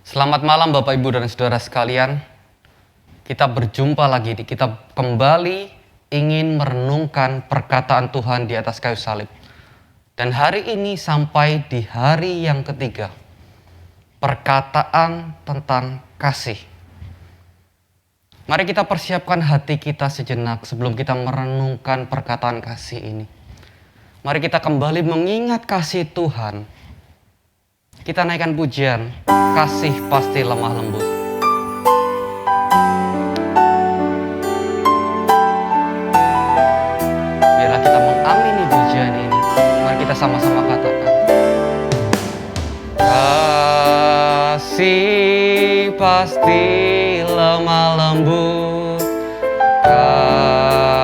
Selamat malam Bapak Ibu dan Saudara sekalian. Kita berjumpa lagi, kita kembali ingin merenungkan perkataan Tuhan di atas kayu salib. Dan hari ini sampai di hari yang ketiga, perkataan tentang kasih. Mari kita persiapkan hati kita sejenak sebelum kita merenungkan perkataan kasih ini. Mari kita kembali mengingat kasih Tuhan. Kita naikkan pujian, kasih pasti lemah lembut. Biarlah kita mengamini pujian ini. Mari kita sama-sama katakan. Kasih pasti lemah lembut.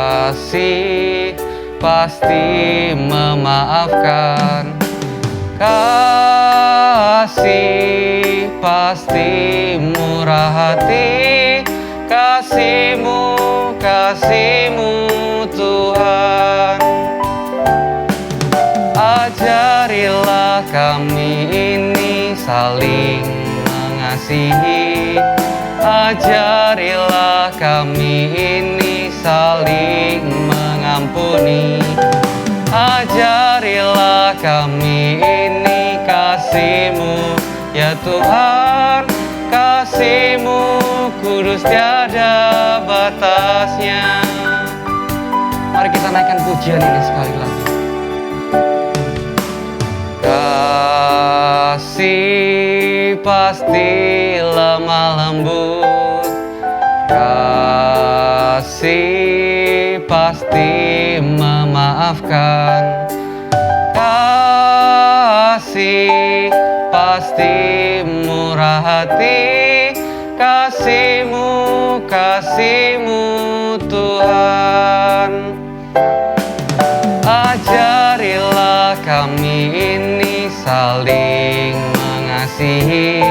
Kasih pasti memaafkan. Kasih pasti murah hati, kasih-Mu Tuhan. Ajarilah kami ini saling mengasihi, ajarilah kami ini saling mengampuni. Ajarilah kami ini kasih-Mu, ya Tuhan, kasih-Mu kudus tiada batasnya. Mari kita naikkan pujian ini sekali lagi. Kasih pasti lemah lembut, kasih pasti memaafkan, kasih pasti murah hati, kasih-Mu Tuhan. Ajarilah kami ini saling mengasihi,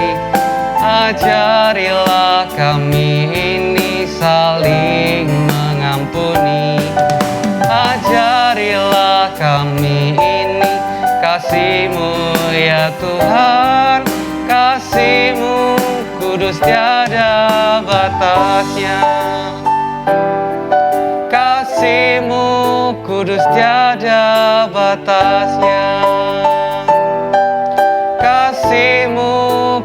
ajarilah kami ini saling mengampuni. Ajarilah kami ini kasih-Mu, ya Tuhan, kasih-Mu kudus tiada batasnya. Kasih-Mu kudus tiada batasnya. Kasih-Mu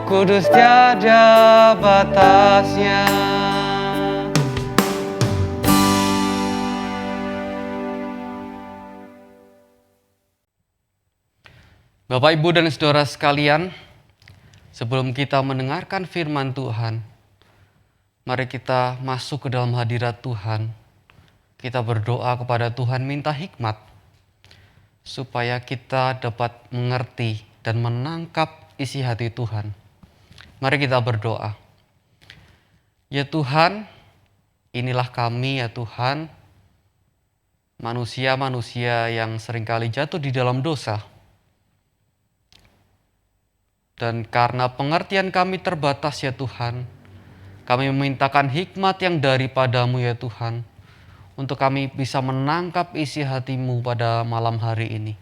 kudus tiada batasnya. Bapak, Ibu, dan Saudara sekalian, sebelum kita mendengarkan firman Tuhan, mari kita masuk ke dalam hadirat Tuhan. Kita berdoa kepada Tuhan, minta hikmat, supaya kita dapat mengerti dan menangkap isi hati Tuhan. Mari kita berdoa. Ya Tuhan, inilah kami ya Tuhan, manusia-manusia yang seringkali jatuh di dalam dosa. Dan karena pengertian kami terbatas ya Tuhan, kami memintakan hikmat yang daripada-Mu ya Tuhan, untuk kami bisa menangkap isi hati-Mu pada malam hari ini.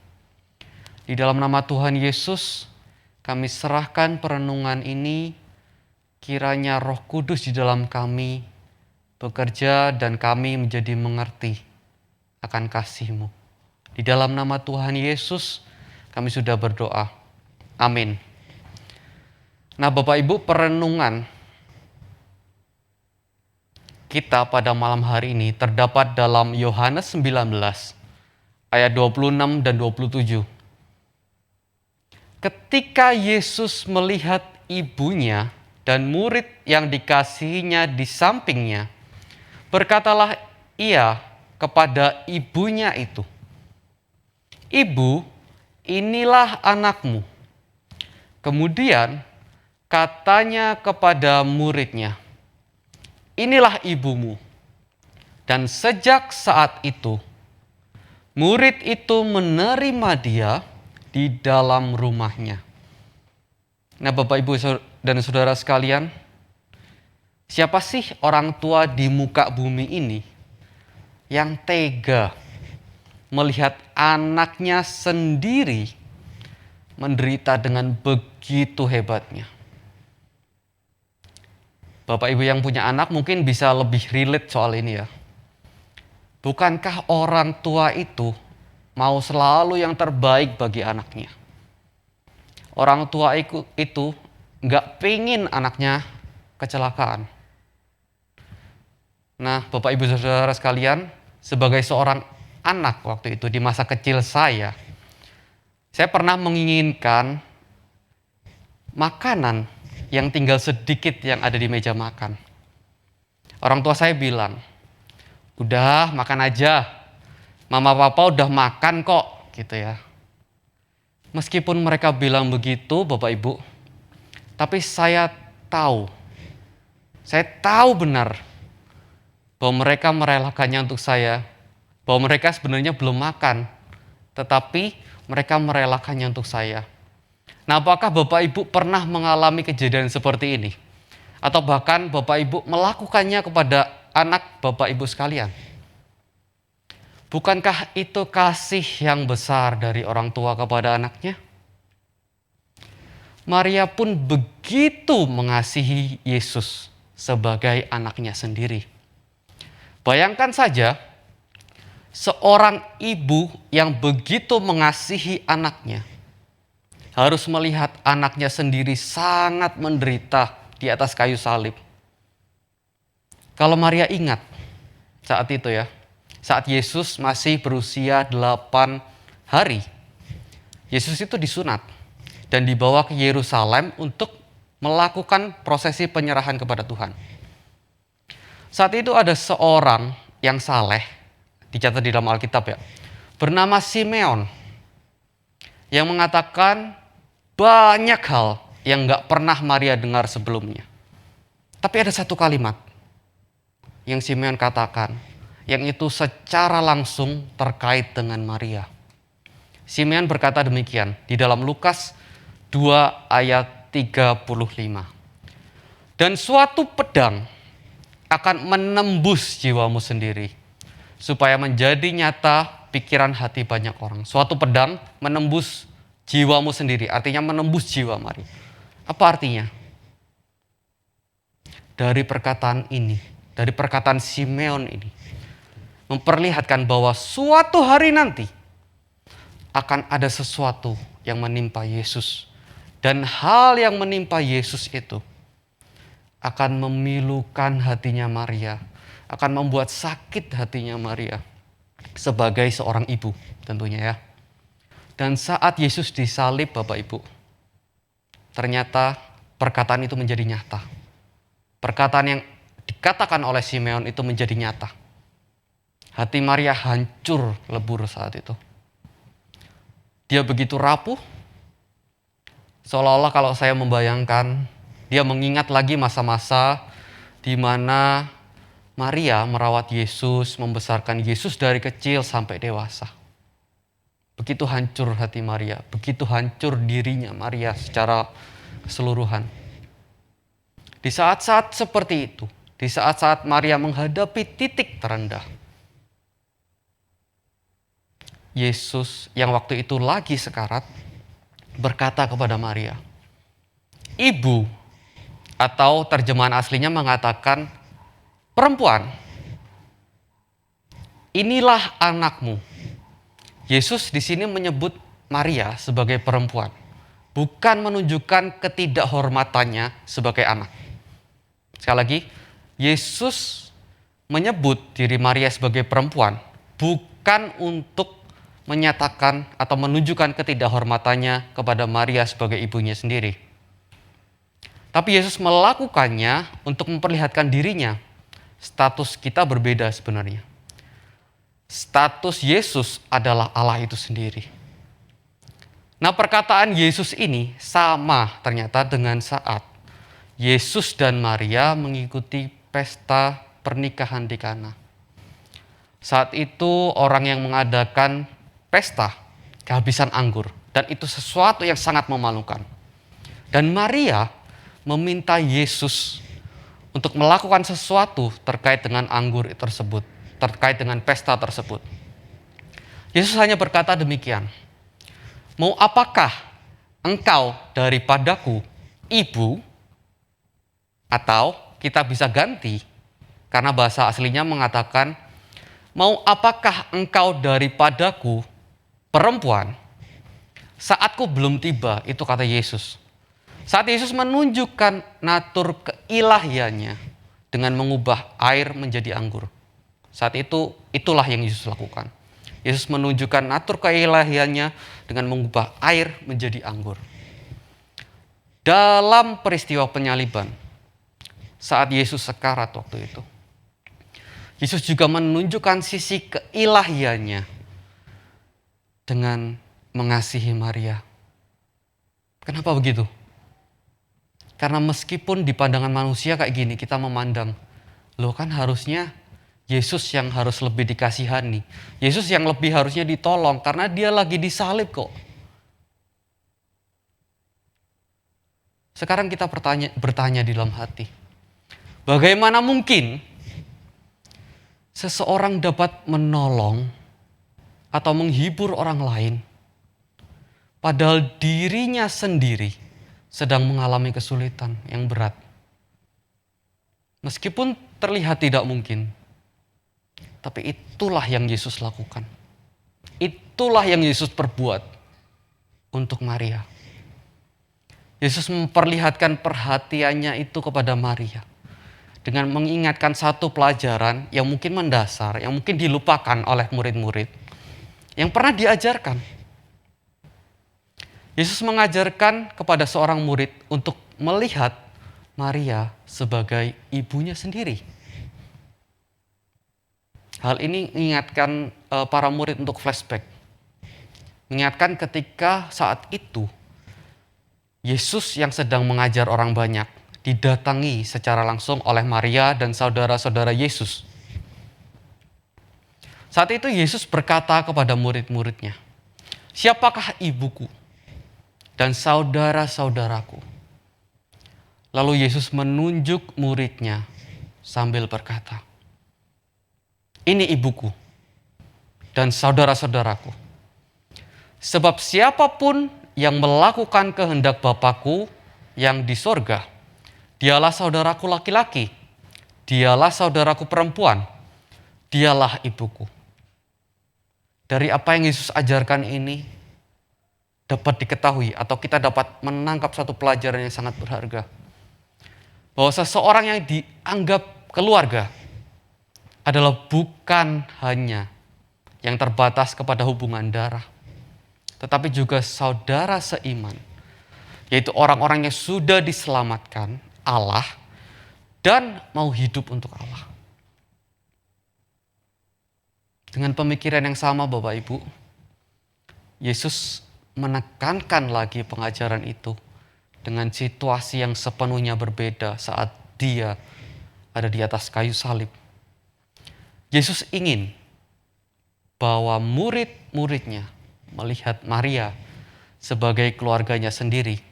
Di dalam nama Tuhan Yesus, kami serahkan perenungan ini, kiranya Roh Kudus di dalam kami bekerja dan kami menjadi mengerti akan kasih-Mu. Di dalam nama Tuhan Yesus, kami sudah berdoa. Amin. Nah Bapak Ibu, perenungan kita pada malam hari ini terdapat dalam Yohanes 19 ayat 26 dan 27. Ketika Yesus melihat ibunya dan murid yang dikasihinya di sampingnya, berkatalah ia kepada ibunya itu, "Ibu, inilah anakmu." Kemudian katanya kepada muridnya, "Inilah ibumu." Dan sejak saat itu, murid itu menerima dia di dalam rumahnya. Nah Bapak, Ibu, dan Saudara sekalian, siapa sih orang tua di muka bumi ini yang tega melihat anaknya sendiri menderita dengan begitu hebatnya? Bapak Ibu yang punya anak mungkin bisa lebih relate soal ini ya. Bukankah orang tua itu mau selalu yang terbaik bagi anaknya? Orang tua itu nggak pengen anaknya kecelakaan. Nah, Bapak Ibu Saudara sekalian, sebagai seorang anak waktu itu di masa kecil saya pernah menginginkan makanan yang tinggal sedikit yang ada di meja makan. Orang tua saya bilang, udah makan aja, mama papa udah makan kok, gitu ya. Meskipun mereka bilang begitu Bapak Ibu, tapi saya tahu benar bahwa mereka merelakannya untuk saya, bahwa mereka sebenarnya belum makan, tetapi mereka merelakannya untuk saya. Nah, apakah Bapak Ibu pernah mengalami kejadian seperti ini? Atau bahkan Bapak Ibu melakukannya kepada anak Bapak Ibu sekalian? Bukankah itu kasih yang besar dari orang tua kepada anaknya? Maria pun begitu mengasihi Yesus sebagai anaknya sendiri. Bayangkan saja, seorang ibu yang begitu mengasihi anaknya harus melihat anaknya sendiri sangat menderita di atas kayu salib. Kalau Maria ingat saat itu ya, saat Yesus masih berusia 8 hari, Yesus itu disunat dan dibawa ke Yerusalem untuk melakukan prosesi penyerahan kepada Tuhan. Saat itu ada seorang yang saleh, dicatat di dalam Alkitab ya, bernama Simeon, yang mengatakan banyak hal yang gak pernah Maria dengar sebelumnya. Tapi ada satu kalimat yang Simeon katakan, yang itu secara langsung terkait dengan Maria. Simeon berkata demikian di dalam Lukas 2 ayat 35. Dan suatu pedang akan menembus jiwamu sendiri, supaya menjadi nyata pikiran hati banyak orang. Suatu pedang menembus jiwamu sendiri, artinya menembus jiwa Maria. Apa artinya? Dari perkataan ini, dari perkataan Simeon ini, memperlihatkan bahwa suatu hari nanti akan ada sesuatu yang menimpa Yesus. Dan hal yang menimpa Yesus itu akan memilukan hatinya Maria, akan membuat sakit hatinya Maria sebagai seorang ibu tentunya ya. Dan saat Yesus disalib Bapak Ibu, ternyata perkataan itu menjadi nyata. Perkataan yang dikatakan oleh Simeon itu menjadi nyata. Hati Maria hancur lebur saat itu. Dia begitu rapuh, seolah-olah kalau saya membayangkan, dia mengingat lagi masa-masa di mana Maria merawat Yesus, membesarkan Yesus dari kecil sampai dewasa. Begitu hancur hati Maria, begitu hancur dirinya Maria secara keseluruhan. Di saat-saat seperti itu, di saat-saat Maria menghadapi titik terendah, Yesus yang waktu itu lagi sekarat berkata kepada Maria, "Ibu," atau terjemahan aslinya mengatakan, "Perempuan, inilah anakmu." Yesus di sini menyebut Maria sebagai perempuan, bukan menunjukkan ketidakhormatannya sebagai anak. Sekali lagi, Yesus menyebut diri Maria sebagai perempuan, bukan untuk menyatakan atau menunjukkan ketidakhormatannya kepada Maria sebagai ibunya sendiri. Tapi Yesus melakukannya untuk memperlihatkan dirinya. Status kita berbeda sebenarnya. Status Yesus adalah Allah itu sendiri. Nah, perkataan Yesus ini sama ternyata dengan saat Yesus dan Maria mengikuti pesta pernikahan di Kana. Saat itu orang yang mengadakan pesta kehabisan anggur, dan itu sesuatu yang sangat memalukan. Dan Maria meminta Yesus untuk melakukan sesuatu terkait dengan anggur tersebut, terkait dengan pesta tersebut. Yesus hanya berkata demikian, "Mau apakah engkau daripadaku, ibu?" Atau kita bisa ganti, karena bahasa aslinya mengatakan, mau apakah engkau daripadaku, perempuan? Saatku belum tiba, itu kata Yesus. Saat Yesus menunjukkan natur keilahiannya dengan mengubah air menjadi anggur. Saat itu, itulah yang Yesus lakukan. Yesus menunjukkan natur keilahiannya dengan mengubah air menjadi anggur. Dalam peristiwa penyaliban, saat Yesus sekarat waktu itu, Yesus juga menunjukkan sisi keilahiannya dengan mengasihi Maria. Kenapa begitu? Karena meskipun di pandangan manusia kayak gini, kita memandang, loh kan harusnya Yesus yang harus lebih dikasihani. Yesus yang lebih harusnya ditolong karena dia lagi disalib kok. Sekarang kita bertanya di dalam hati, bagaimana mungkin seseorang dapat menolong atau menghibur orang lain, padahal dirinya sendiri sedang mengalami kesulitan yang berat. Meskipun terlihat tidak mungkin, tapi itulah yang Yesus lakukan. Itulah yang Yesus perbuat untuk Maria. Yesus memperlihatkan perhatiannya itu kepada Maria dengan mengingatkan satu pelajaran yang mungkin mendasar, yang mungkin dilupakan oleh murid-murid, yang pernah diajarkan. Yesus mengajarkan kepada seorang murid untuk melihat Maria sebagai ibunya sendiri. Hal ini mengingatkan para murid untuk flashback. Mengingatkan ketika saat itu Yesus yang sedang mengajar orang banyak didatangi secara langsung oleh Maria dan saudara-saudara Yesus. Saat itu Yesus berkata kepada murid-muridnya, "Siapakah ibuku dan saudara-saudaraku?" Lalu Yesus menunjuk muridnya sambil berkata, "Ini ibuku dan saudara-saudaraku. Sebab siapapun yang melakukan kehendak Bapakku yang di sorga, dialah saudaraku laki-laki, dialah saudaraku perempuan, dialah ibuku." Dari apa yang Yesus ajarkan ini dapat diketahui atau kita dapat menangkap satu pelajaran yang sangat berharga. Bahwa seseorang yang dianggap keluarga adalah bukan hanya yang terbatas kepada hubungan darah, tetapi juga saudara seiman, yaitu orang-orang yang sudah diselamatkan Allah dan mau hidup untuk Allah. Dengan pemikiran yang sama Bapak Ibu, Yesus menekankan lagi pengajaran itu dengan situasi yang sepenuhnya berbeda saat dia ada di atas kayu salib. Yesus ingin bahwa murid-muridnya melihat Maria sebagai keluarganya sendiri.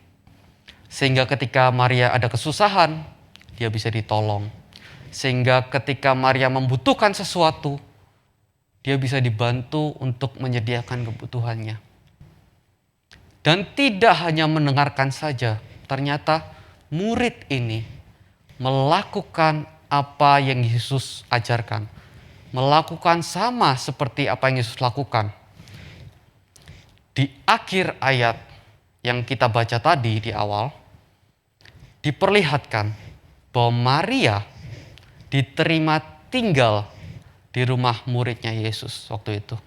Sehingga ketika Maria ada kesusahan, dia bisa ditolong. Sehingga ketika Maria membutuhkan sesuatu, dia bisa dibantu untuk menyediakan kebutuhannya. Dan tidak hanya mendengarkan saja, ternyata murid ini melakukan apa yang Yesus ajarkan. Melakukan sama seperti apa yang Yesus lakukan. Di akhir ayat yang kita baca tadi di awal, diperlihatkan bahwa Maria diterima tinggal di rumah muridnya Yesus waktu itu.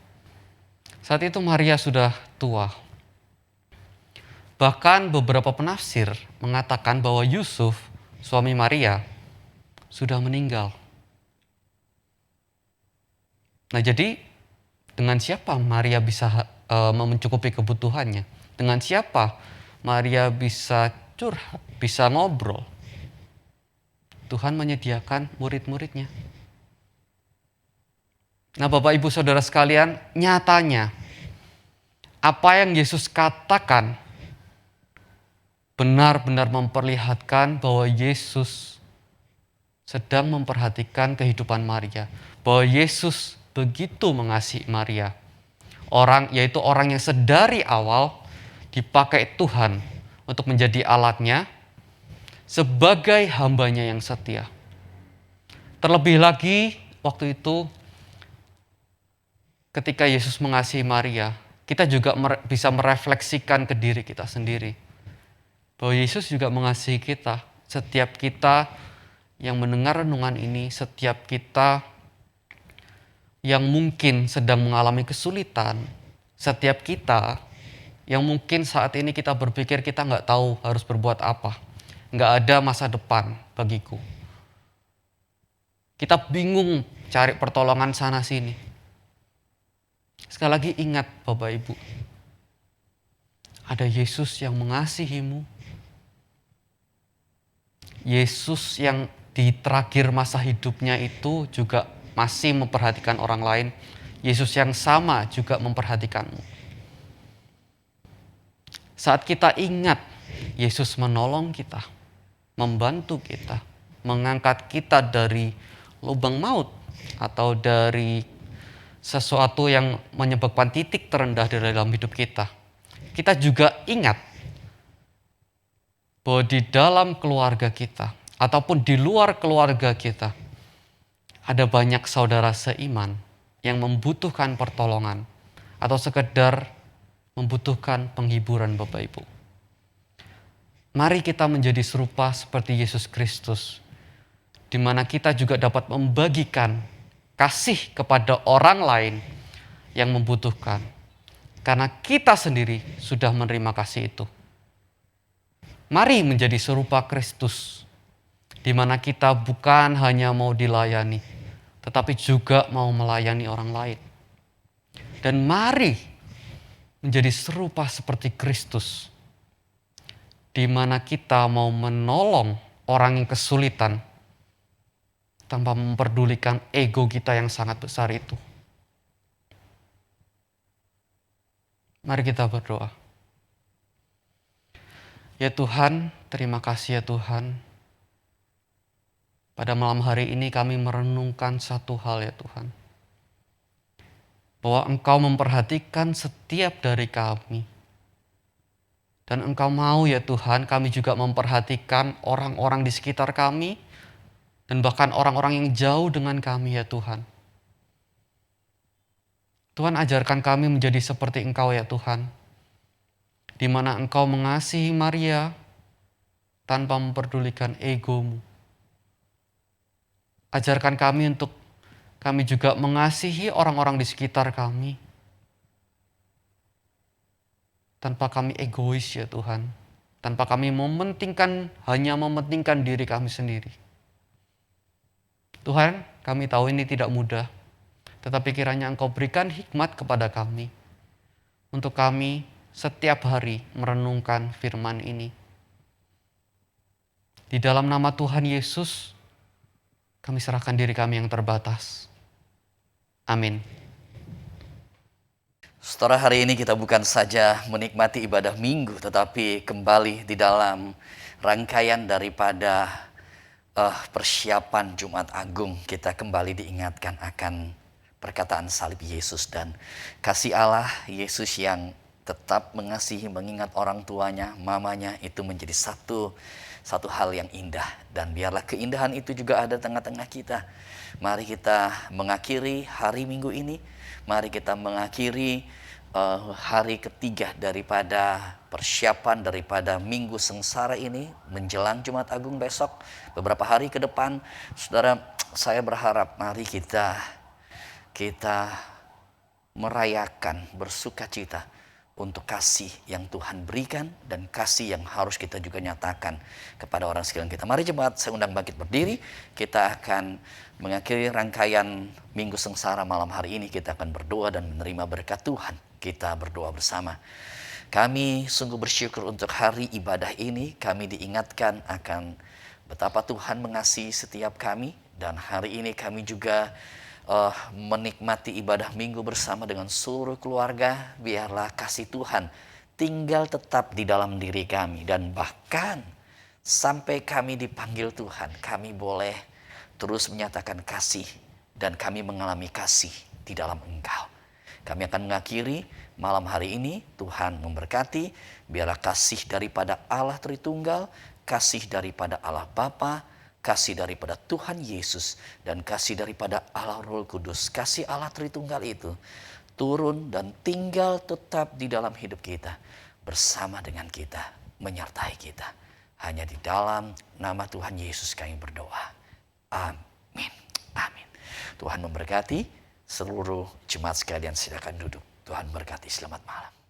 Saat itu Maria sudah tua. Bahkan beberapa penafsir mengatakan bahwa Yusuf, suami Maria, sudah meninggal. Nah jadi dengan siapa Maria bisa mencukupi kebutuhannya? Dengan siapa Maria bisa curhat, bisa ngobrol? Tuhan menyediakan murid-muridnya. Nah Bapak Ibu Saudara sekalian, nyatanya apa yang Yesus katakan benar-benar memperlihatkan bahwa Yesus sedang memperhatikan kehidupan Maria. Bahwa Yesus begitu mengasihi Maria. Yaitu orang yang sedari awal dipakai Tuhan untuk menjadi alatnya. sebagai hambanya yang setia. Terlebih lagi waktu itu ketika Yesus mengasihi Maria, kita juga bisa merefleksikan ke diri kita sendiri. Bahwa Yesus juga mengasihi kita. Setiap kita yang mendengar renungan ini, setiap kita yang mungkin sedang mengalami kesulitan, setiap kita yang mungkin saat ini kita berpikir kita nggak tahu harus berbuat apa. Nggak ada masa depan bagiku. Kita bingung cari pertolongan sana sini. Sekali lagi ingat Bapak Ibu, ada Yesus yang mengasihimu. Yesus yang di terakhir masa hidupnya itu juga masih memperhatikan orang lain. Yesus yang sama juga memperhatikanmu. Saat kita ingat Yesus menolong kita, membantu kita, mengangkat kita dari lubang maut atau dari sesuatu yang menyebabkan titik terendah di dalam hidup kita. Kita juga ingat bahwa di dalam keluarga kita ataupun di luar keluarga kita ada banyak saudara seiman yang membutuhkan pertolongan atau sekedar membutuhkan penghiburan Bapak Ibu. Mari kita menjadi serupa seperti Yesus Kristus, di mana kita juga dapat membagikan kasih kepada orang lain yang membutuhkan. Karena kita sendiri sudah menerima kasih itu. Mari menjadi serupa Kristus, di mana kita bukan hanya mau dilayani, tetapi juga mau melayani orang lain. Dan mari menjadi serupa seperti Kristus, di mana kita mau menolong orang yang kesulitan, tanpa memperdulikan ego kita yang sangat besar itu. Mari kita berdoa. Ya Tuhan, terima kasih ya Tuhan. Pada malam hari ini kami merenungkan satu hal ya Tuhan. Bahwa Engkau memperhatikan setiap dari kami. Dan Engkau mau ya Tuhan, kami juga memperhatikan orang-orang di sekitar kami, dan bahkan orang-orang yang jauh dengan kami ya Tuhan. Tuhan ajarkan kami menjadi seperti Engkau ya Tuhan. Di mana Engkau mengasihi Maria tanpa memperdulikan egomu. Ajarkan kami untuk kami juga mengasihi orang-orang di sekitar kami. Tanpa kami egois ya Tuhan. Tanpa kami hanya mementingkan diri kami sendiri. Tuhan, kami tahu ini tidak mudah, tetapi kiranya Engkau berikan hikmat kepada kami, untuk kami setiap hari merenungkan firman ini. Di dalam nama Tuhan Yesus, kami serahkan diri kami yang terbatas. Amin. Saudara, hari ini kita bukan saja menikmati ibadah minggu, tetapi kembali di dalam rangkaian daripada persiapan Jumat Agung, kita kembali diingatkan akan perkataan salib Yesus dan kasih Allah Yesus yang tetap mengasihi, mengingat orang tuanya, mamanya, itu menjadi satu hal yang indah. Dan biarlah keindahan itu juga ada tengah-tengah kita. Mari kita mengakhiri hari Minggu ini, mari kita mengakhiri hari ketiga daripada persiapan daripada Minggu Sengsara ini menjelang Jumat Agung besok. Beberapa hari ke depan, saudara, saya berharap mari kita merayakan, bersukacita untuk kasih yang Tuhan berikan dan kasih yang harus kita juga nyatakan kepada orang sekeliling kita. Mari jemaat, saya undang bangkit berdiri. Kita akan mengakhiri rangkaian Minggu Sengsara malam hari ini. Kita akan berdoa dan menerima berkat Tuhan. Kita berdoa bersama. Kami sungguh bersyukur untuk hari ibadah ini. Kami diingatkan akan betapa Tuhan mengasihi setiap kami. Dan hari ini kami juga menikmati ibadah minggu bersama dengan seluruh keluarga. Biarlah kasih Tuhan tinggal tetap di dalam diri kami. Dan bahkan sampai kami dipanggil Tuhan, kami boleh terus menyatakan kasih. Dan kami mengalami kasih di dalam Engkau. Kami akan mengakhiri malam hari ini. Tuhan memberkati. Biarlah kasih daripada Allah Tritunggal, kasih daripada Allah Bapa, kasih daripada Tuhan Yesus, dan kasih daripada Allah Roh Kudus, kasih Allah Tritunggal itu turun dan tinggal tetap di dalam hidup kita, bersama dengan kita, menyertai kita. Hanya di dalam nama Tuhan Yesus kami berdoa. Amin. Amin. Tuhan memberkati seluruh jemaat sekalian, silakan duduk. Tuhan berkati, selamat malam.